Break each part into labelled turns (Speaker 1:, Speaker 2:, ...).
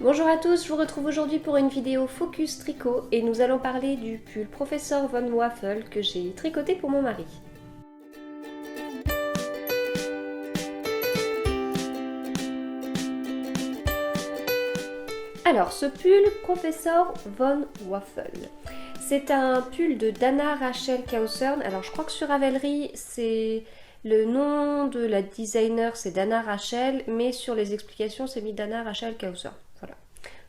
Speaker 1: Bonjour à tous, je vous retrouve aujourd'hui pour une vidéo focus tricot et nous allons parler du pull Professor Von Waffel que j'ai tricoté pour mon mari. Alors ce pull Professor Von Waffel, c'est un pull de Dana Rachel Cawthorn. Alors je crois que sur Ravelry c'est le nom de la designer, c'est Dana Rachel, mais sur les explications c'est mis Dana Rachel Cawthorn. Voilà.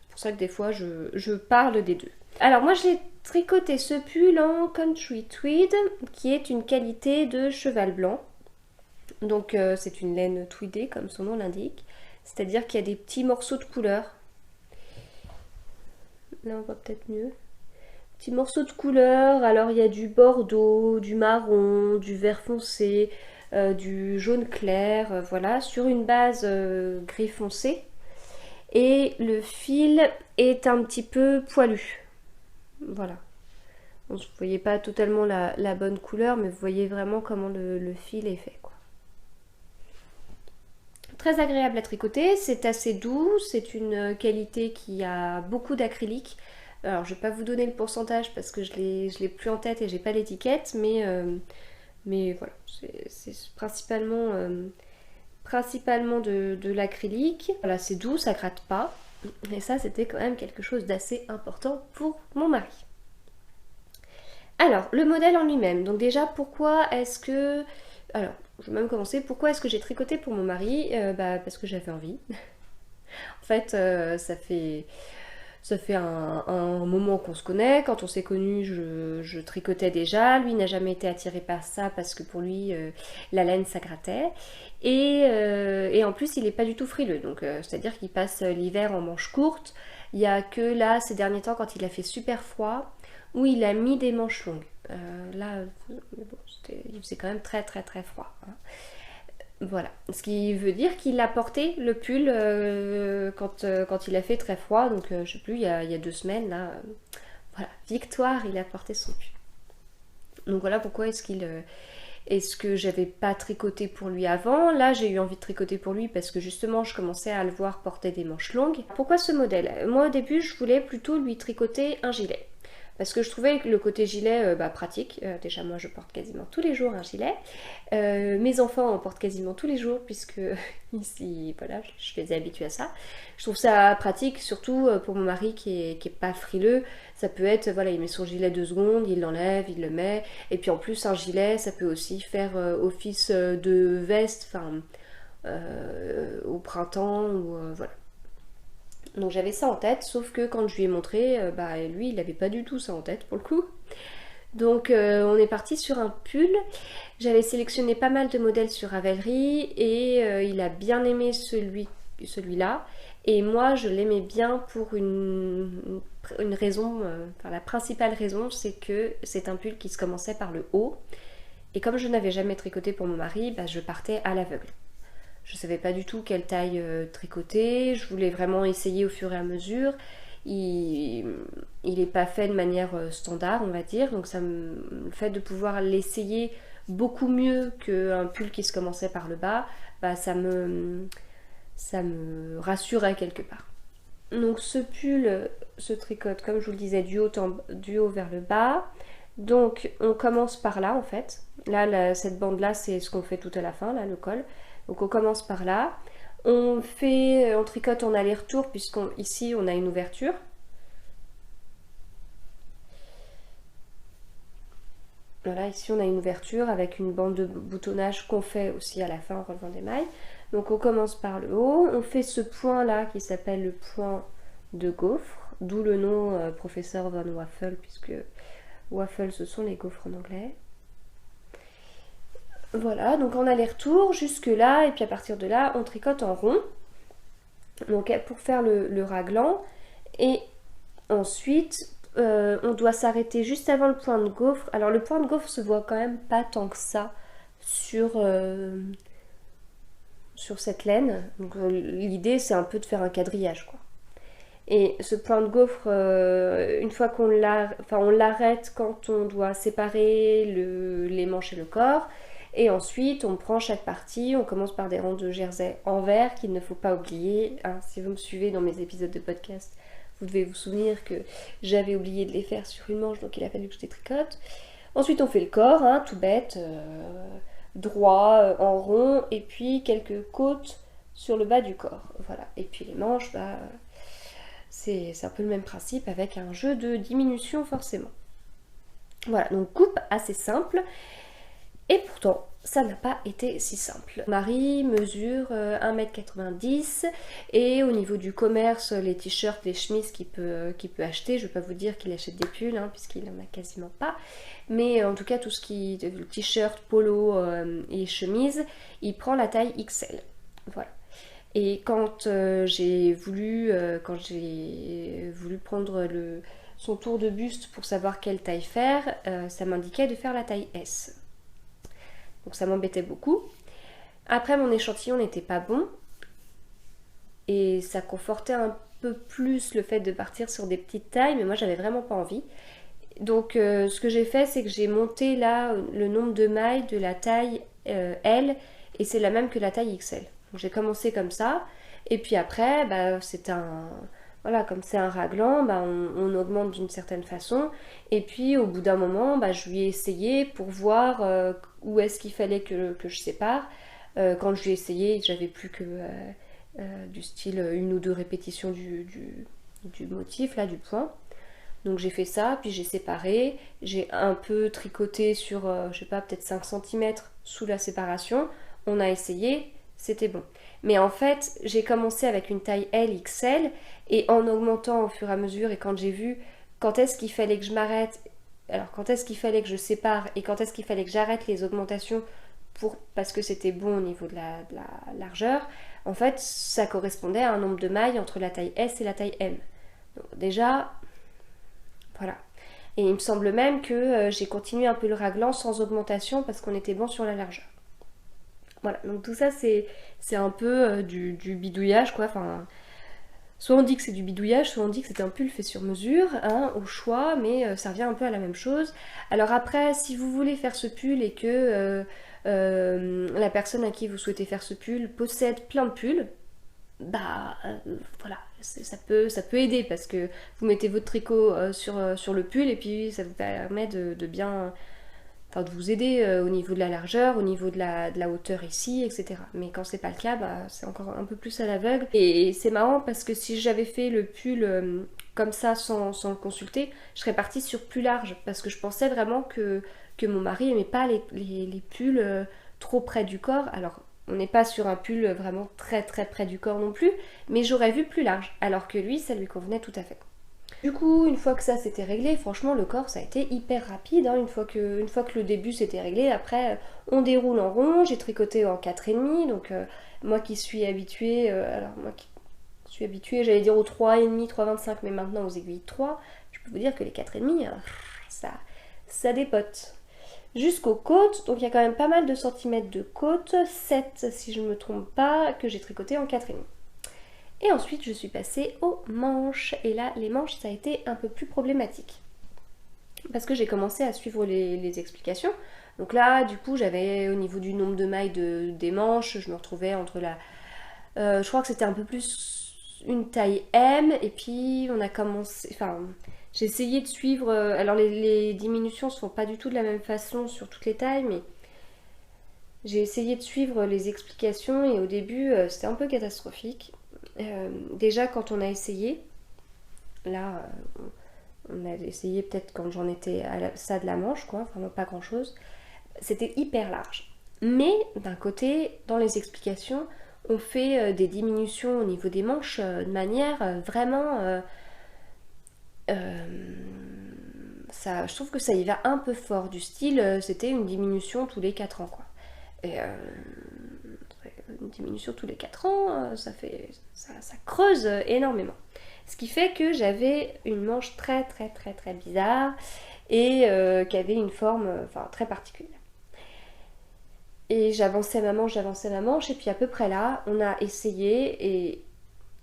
Speaker 1: C'est pour ça que des fois je parle des deux. Alors moi j'ai tricoté ce pull en Country Tweed qui est une qualité de cheval blanc. Donc c'est une laine tweedée comme son nom l'indique. C'est-à-dire qu'il y a des petits morceaux de couleur. Là on voit peut-être mieux. Petits morceaux de couleur, alors il y a du bordeaux, du marron, du vert foncé, du jaune clair, voilà, sur une base gris foncé. Et le fil est un petit peu poilu. Voilà. Bon, vous ne voyez pas totalement la bonne couleur, mais vous voyez vraiment comment le fil est fait, quoi. Très agréable à tricoter, c'est assez doux, c'est une qualité qui a beaucoup d'acrylique. Alors je ne vais pas vous donner le pourcentage parce que je l'ai plus en tête et j'ai pas l'étiquette, mais voilà, c'est principalement de l'acrylique. Voilà, c'est doux, ça gratte pas. Et ça, c'était quand même quelque chose d'assez important pour mon mari. Alors, le modèle en lui-même. Donc déjà, pourquoi est-ce que... Alors, je vais même commencer. Pourquoi est-ce que j'ai tricoté pour mon mari? Parce que j'avais envie. En fait, ça fait un moment qu'on se connaît. Quand on s'est connus, je tricotais déjà. Lui n'a jamais été attiré par ça parce que pour lui, la laine, ça grattait. Et en plus, il n'est pas du tout frileux. Donc, c'est-à-dire qu'il passe l'hiver en manches courtes. Il n'y a que là, ces derniers temps, quand il a fait super froid, où il a mis des manches longues. Là, bon, il faisait quand même très très très froid, hein. Voilà, ce qui veut dire qu'il a porté le pull quand il a fait très froid, donc je sais plus, il y a 2 semaines, là, voilà, victoire, il a porté son pull. Donc voilà pourquoi est-ce que j'avais pas tricoté pour lui avant. Là j'ai eu envie de tricoter pour lui parce que justement je commençais à le voir porter des manches longues. Pourquoi ce modèle? Moi au début je voulais plutôt lui tricoter un gilet. Parce que je trouvais que le côté gilet pratique. Déjà moi je porte quasiment tous les jours un gilet. Mes enfants en portent quasiment tous les jours puisque ici voilà, je les ai habitués à ça. Je trouve ça pratique surtout pour mon mari qui est pas frileux. Ça peut être, voilà, il met son gilet 2 secondes, il l'enlève, il le met. Et puis en plus un gilet ça peut aussi faire office de veste, enfin au printemps ou voilà. Donc j'avais ça en tête, sauf que quand je lui ai montré, lui il n'avait pas du tout ça en tête pour le coup. Donc on est parti sur un pull. J'avais sélectionné pas mal de modèles sur Ravelry et il a bien aimé celui-là. Et moi je l'aimais bien pour une raison, enfin la principale raison, c'est que c'est un pull qui se commençait par le haut. Et comme je n'avais jamais tricoté pour mon mari, je partais à l'aveugle. Je ne savais pas du tout quelle taille tricoter, je voulais vraiment essayer au fur et à mesure. Il n'est pas fait de manière standard, on va dire, donc le fait de pouvoir l'essayer beaucoup mieux qu'un pull qui se commençait par le bas, ça me rassurait quelque part. Donc ce pull se tricote, comme je vous le disais, du haut vers le bas. Donc on commence par là en fait. Là, cette bande là, c'est ce qu'on fait tout à la fin, là, le col. Donc on commence par là. On tricote en aller-retour puisqu'ici on a une ouverture. Voilà, ici on a une ouverture avec une bande de boutonnage qu'on fait aussi à la fin en relevant des mailles. Donc on commence par le haut, on fait ce point là qui s'appelle le point de gaufre, d'où le nom Professor Von Waffel, puisque waffle ce sont les gaufres en anglais. Voilà, donc en aller-retour jusque là, et puis à partir de là on tricote en rond, donc pour faire le raglan. Et ensuite on doit s'arrêter juste avant le point de gaufre. Alors le point de gaufre se voit quand même pas tant que ça sur cette laine. Donc l'idée c'est un peu de faire un quadrillage, quoi. Et ce point de gaufre, une fois on l'arrête quand on doit séparer les manches et le corps. Et ensuite, on prend chaque partie, on commence par des rangs de jersey envers qu'il ne faut pas oublier. Hein, si vous me suivez dans mes épisodes de podcast, vous devez vous souvenir que j'avais oublié de les faire sur une manche, donc il a fallu que je détricote. Ensuite, on fait le corps, hein, tout bête, droit, en rond, et puis quelques côtes sur le bas du corps. Voilà. Et puis les manches, bah, c'est un peu le même principe avec un jeu de diminution forcément. Voilà, donc coupe assez simple. Et pourtant, ça n'a pas été si simple. Marie mesure 1,90 m et au niveau du commerce, les t-shirts, les chemises qu'il peut acheter, je ne vais pas vous dire qu'il achète des pulls, hein, puisqu'il n'en a quasiment pas, mais en tout cas tout ce qui est t-shirt, polo et chemise, il prend la taille XL. Voilà. Et quand j'ai voulu prendre son tour de buste pour savoir quelle taille faire, ça m'indiquait de faire la taille S. Donc ça m'embêtait beaucoup. Après, mon échantillon n'était pas bon. Et ça confortait un peu plus le fait de partir sur des petites tailles. Mais moi, j'avais vraiment pas envie. Donc ce que j'ai fait, c'est que j'ai monté là le nombre de mailles de la taille L. Et c'est la même que la taille XL. Donc j'ai commencé comme ça. Et puis après, bah, voilà, comme c'est un raglan, bah, on augmente d'une certaine façon. Et puis au bout d'un moment, bah, je lui ai essayé pour voir où est-ce qu'il fallait que je sépare. Quand je lui ai essayé, j'avais plus que du style 1 ou 2 répétitions du motif, là, du point. Donc j'ai fait ça, puis j'ai séparé. J'ai un peu tricoté sur, je sais pas, peut-être 5 cm sous la séparation. On a essayé, c'était bon. Mais en fait, j'ai commencé avec une taille LXL et en augmentant au fur et à mesure et quand j'ai vu quand est-ce qu'il fallait que je m'arrête, alors quand est-ce qu'il fallait que je sépare et quand est-ce qu'il fallait que j'arrête les augmentations parce que c'était bon au niveau de la largeur, en fait, ça correspondait à un nombre de mailles entre la taille S et la taille M. Donc déjà, voilà. Et il me semble même que j'ai continué un peu le raglan sans augmentation parce qu'on était bon sur la largeur. Voilà, donc tout ça c'est un peu du bidouillage quoi, enfin, soit on dit que c'est du bidouillage, soit on dit que c'est un pull fait sur mesure, hein, au choix, mais ça revient un peu à la même chose. Alors après, si vous voulez faire ce pull et que la personne à qui vous souhaitez faire ce pull possède plein de pulls, bah voilà, ça peut aider parce que vous mettez votre tricot sur le pull et puis ça vous permet de bien... Enfin, de vous aider au niveau de la largeur, au niveau de la hauteur ici, etc. Mais quand c'est pas le cas, bah, c'est encore un peu plus à l'aveugle. Et c'est marrant parce que si j'avais fait le pull comme ça sans le consulter, je serais partie sur plus large parce que je pensais vraiment que mon mari aimait pas les pulls trop près du corps. Alors, on n'est pas sur un pull vraiment très très près du corps non plus, mais j'aurais vu plus large, alors que lui, ça lui convenait tout à fait. Du coup, une fois que ça s'était réglé, franchement le corps ça a été hyper rapide, hein. Une fois que le début s'était réglé, après on déroule en rond, j'ai tricoté en 4,5, donc moi qui suis habituée, j'allais dire aux 3,5, 3,25, mais maintenant aux aiguilles de 3, je peux vous dire que les 4,5, ça dépote. Jusqu'aux côtes, donc il y a quand même pas mal de centimètres de côtes, 7 si je ne me trompe pas, que j'ai tricoté en 4,5. Et ensuite, je suis passée aux manches. Et là, les manches, ça a été un peu plus problématique. Parce que j'ai commencé à suivre les explications. Donc là, du coup, j'avais au niveau du nombre de mailles des manches, je me retrouvais entre la... je crois que c'était un peu plus une taille M. Et puis, on a commencé... Enfin, j'ai essayé de suivre... alors, les diminutions ne se font pas du tout de la même façon sur toutes les tailles, mais... J'ai essayé de suivre les explications et au début, c'était un peu catastrophique. Déjà quand on a essayé, là on a essayé peut-être quand j'en étais à ça de la manche quoi, vraiment pas grand chose, c'était hyper large. Mais d'un côté, dans les explications, on fait des diminutions au niveau des manches de manière vraiment... ça, je trouve que ça y va un peu fort, du style c'était une diminution tous les 4 ans quoi. Et une diminution tous les 4 ans, ça creuse énormément. Ce qui fait que j'avais une manche très très très très bizarre et qui avait une forme très particulière. Et j'avançais ma manche, et puis à peu près là, on a essayé et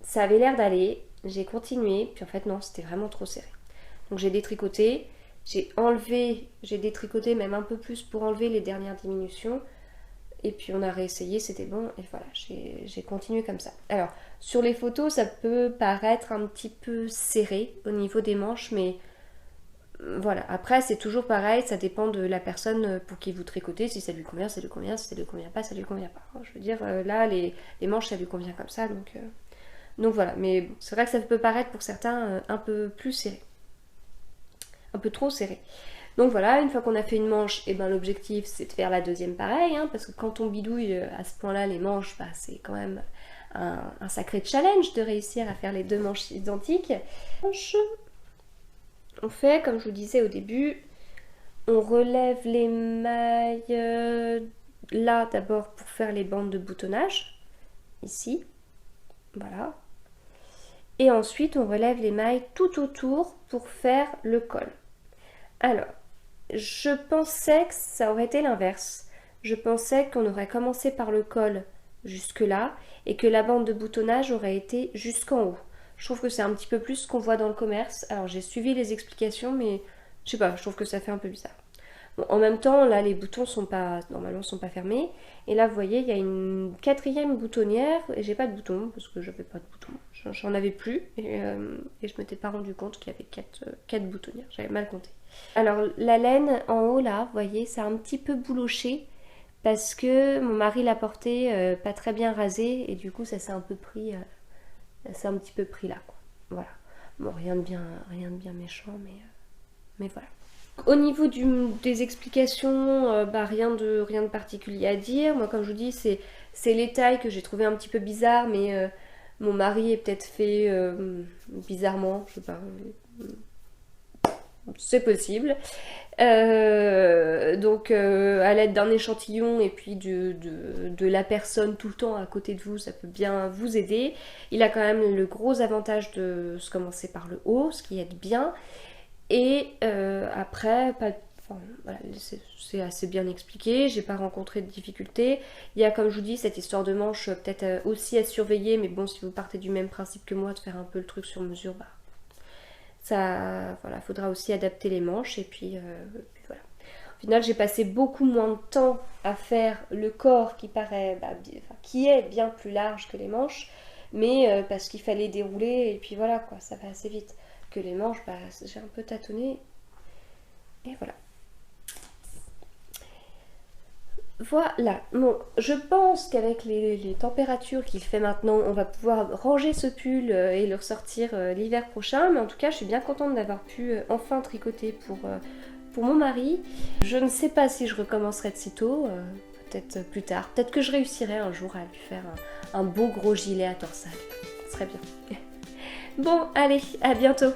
Speaker 1: ça avait l'air d'aller. J'ai continué, puis en fait non, c'était vraiment trop serré. Donc j'ai détricoté, j'ai détricoté même un peu plus pour enlever les dernières diminutions. Et puis on a réessayé, c'était bon, et voilà, j'ai continué comme ça. Alors, sur les photos, ça peut paraître un petit peu serré au niveau des manches, mais voilà. Après, c'est toujours pareil, ça dépend de la personne pour qui vous tricotez. Si ça lui convient, ça lui convient. Si ça lui convient pas, ça lui convient pas. Je veux dire, là, les manches, ça lui convient comme ça, donc voilà. Mais bon, c'est vrai que ça peut paraître pour certains un peu plus serré. Un peu trop serré. Donc voilà, une fois qu'on a fait une manche, et ben l'objectif c'est de faire la deuxième pareil, hein, parce que quand on bidouille à ce point-là les manches, bah, c'est quand même un sacré challenge de réussir à faire les deux manches identiques. On fait, comme je vous disais au début, on relève les mailles là d'abord pour faire les bandes de boutonnage, ici, voilà. Et ensuite on relève les mailles tout autour pour faire le col. Alors, je pensais que ça aurait été l'inverse. Je pensais qu'on aurait commencé par le col jusque là et que la bande de boutonnage aurait été jusqu'en haut. Je trouve que c'est un petit peu plus ce qu'on voit dans le commerce. Alors j'ai suivi les explications mais je sais pas, je trouve que ça fait un peu bizarre. Bon, en même temps, là les boutons sont pas normalement sont pas fermés et là vous voyez, il y a une quatrième boutonnière et j'ai pas de bouton parce que j'avais pas de bouton. J'en avais plus et je m'étais pas rendu compte qu'il y avait quatre boutonnières. J'avais mal compté. Alors la laine en haut là, vous voyez, c'est un petit peu bouloché parce que mon mari l'a porté pas très bien rasé et du coup ça s'est un peu pris, c'est un petit peu pris là quoi. Voilà. Bon, rien de bien méchant, mais voilà. Au niveau des explications, bah, rien de particulier à dire. Moi, comme je vous dis, c'est les tailles que j'ai trouvé un petit peu bizarres, mais mon mari est peut-être fait bizarrement, je sais pas. C'est possible. Donc à l'aide d'un échantillon et puis de la personne tout le temps à côté de vous, ça peut bien vous aider. Il a quand même le gros avantage de se commencer par le haut, ce qui aide bien. Et après, voilà, c'est assez bien expliqué, j'ai pas rencontré de difficultés. Il y a, comme je vous dis, cette histoire de manche peut-être aussi à surveiller, mais bon, si vous partez du même principe que moi, de faire un peu le truc sur mesure, bah ça, voilà, faudra aussi adapter les manches et puis voilà. Au final, j'ai passé beaucoup moins de temps à faire le corps qui paraît, qui est bien plus large que les manches, mais parce qu'il fallait dérouler et puis voilà quoi, ça va assez vite. Que les manches, bah, j'ai un peu tâtonné et voilà. Voilà, bon, je pense qu'avec les températures qu'il fait maintenant, on va pouvoir ranger ce pull et le ressortir l'hiver prochain. Mais en tout cas, je suis bien contente d'avoir pu enfin tricoter pour mon mari. Je ne sais pas si je recommencerai de sitôt, peut-être plus tard. Peut-être que je réussirai un jour à lui faire un beau gros gilet à torsade. Ce serait bien. Bon, allez, à bientôt.